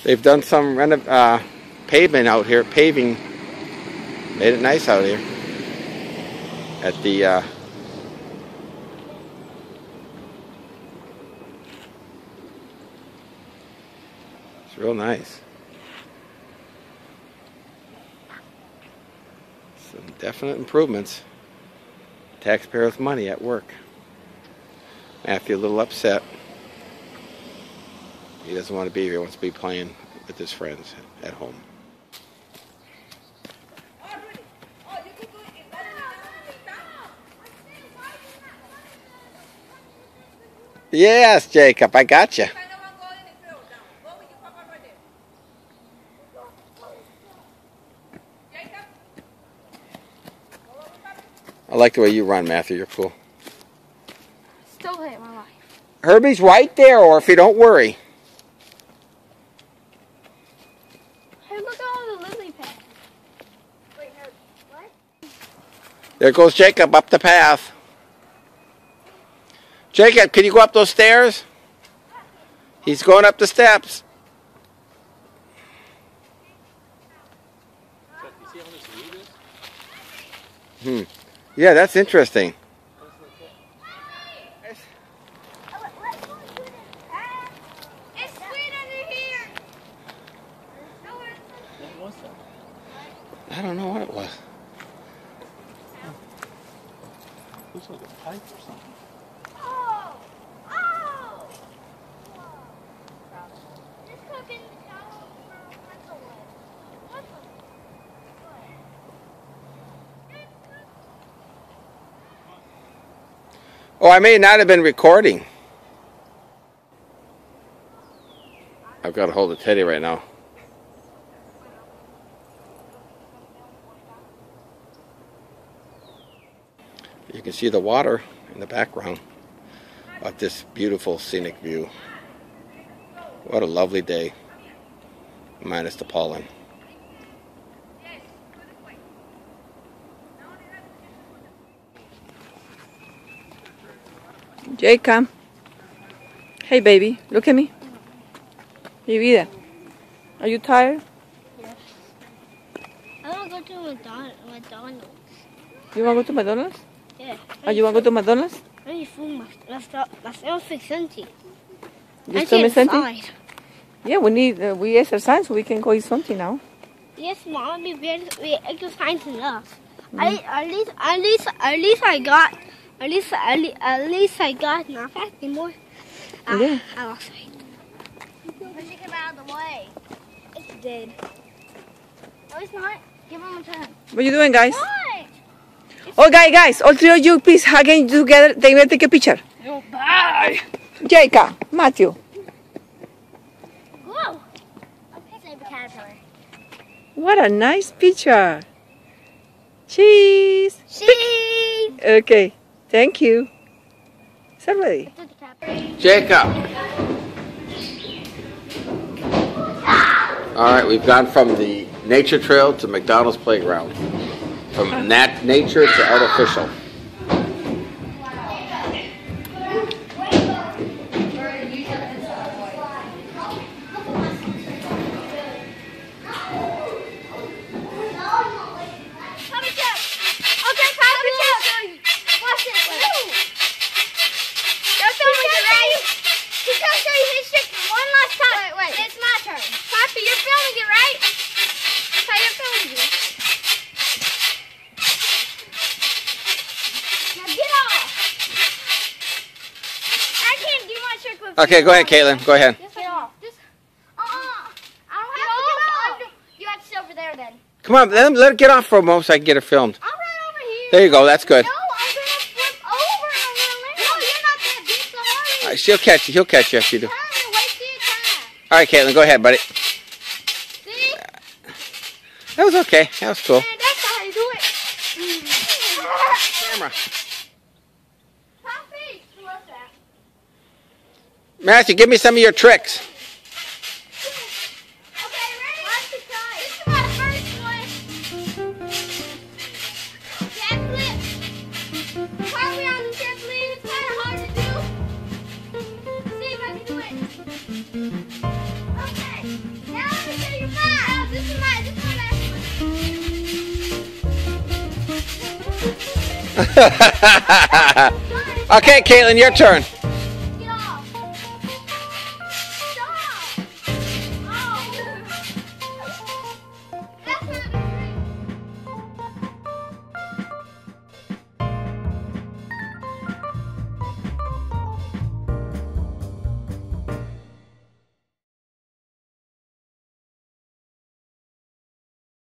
They've done some pavement out here, paving. Made it nice out here at the it's real nice. Some definite improvements. Taxpayers' money at work. Matthew a little upset. He doesn't want to be here. He wants to be playing with his friends at home. Yes, Jacob, I got you. I like the way you run, Matthew. You're cool. Still hate my life. Herbie's right there, or if you don't worry. Hey, look at all the lily pads. Wait, no, what? There goes Jacob up the path. Jacob, can you go up those stairs? He's going up the steps. Yeah, that's interesting. It's sweet under here. I don't know what it was. Looks like a pipe or something. Oh! Oh! This cooking shower what's the one? What's the Oh, I may not have been recording. I've got to hold of Teddy right now. You can see the water in the background of this beautiful scenic view. What a lovely day, minus the pollen. Jacob. Hey, baby. Look at me. Mi vida. Are you tired? Yes. I want to go to McDonald's. You want to go to McDonald's? Yeah. Oh, you want to go to McDonald's? I need food. My stomach's empty. Your stomach's empty? Yeah, we exercise, so we can go eat something now. Yes, Mom. We exercise enough. At least I got not fat anymore. Yeah. I lost weight. Push it out of the way. It's dead. No, it's not. Give him a turn. What are you doing, guys? What? Oh, guys, all three of you, please, hugging together. They will take a picture. No, bye. Jacob, Matthew. Whoa. Save a caterpillar. What a nice picture. Cheese. Cheese. Okay, thank you. Is that ready? Jacob. All right, we've gone from the nature trail to McDonald's playground. From nature to artificial. Okay, go ahead, Caitlin. Go ahead. Get off. I don't have to get off. You have to sit over there then. Come on, let her get off for a moment so I can get her filmed. I'm right over here. There you go. That's good. No, I'm going to flip over and I'm going to land. No, you're not that big, so hurry. All right, she'll catch you. He'll catch you if you do. Turn and wait till you turn. All right, Caitlin, go ahead, buddy. See? That was okay. That was cool. Man, that's how you do it. Camera. Puppy. Who was that? Matthew, give me some of your tricks. Okay, ready? Watch the try. This is my first one. Cat flip. While we on the trampoline, it's kind of hard to do. See if I can do it. Okay. Now let me show you mine. Oh, this is my last one. Okay, Caitlin, your turn.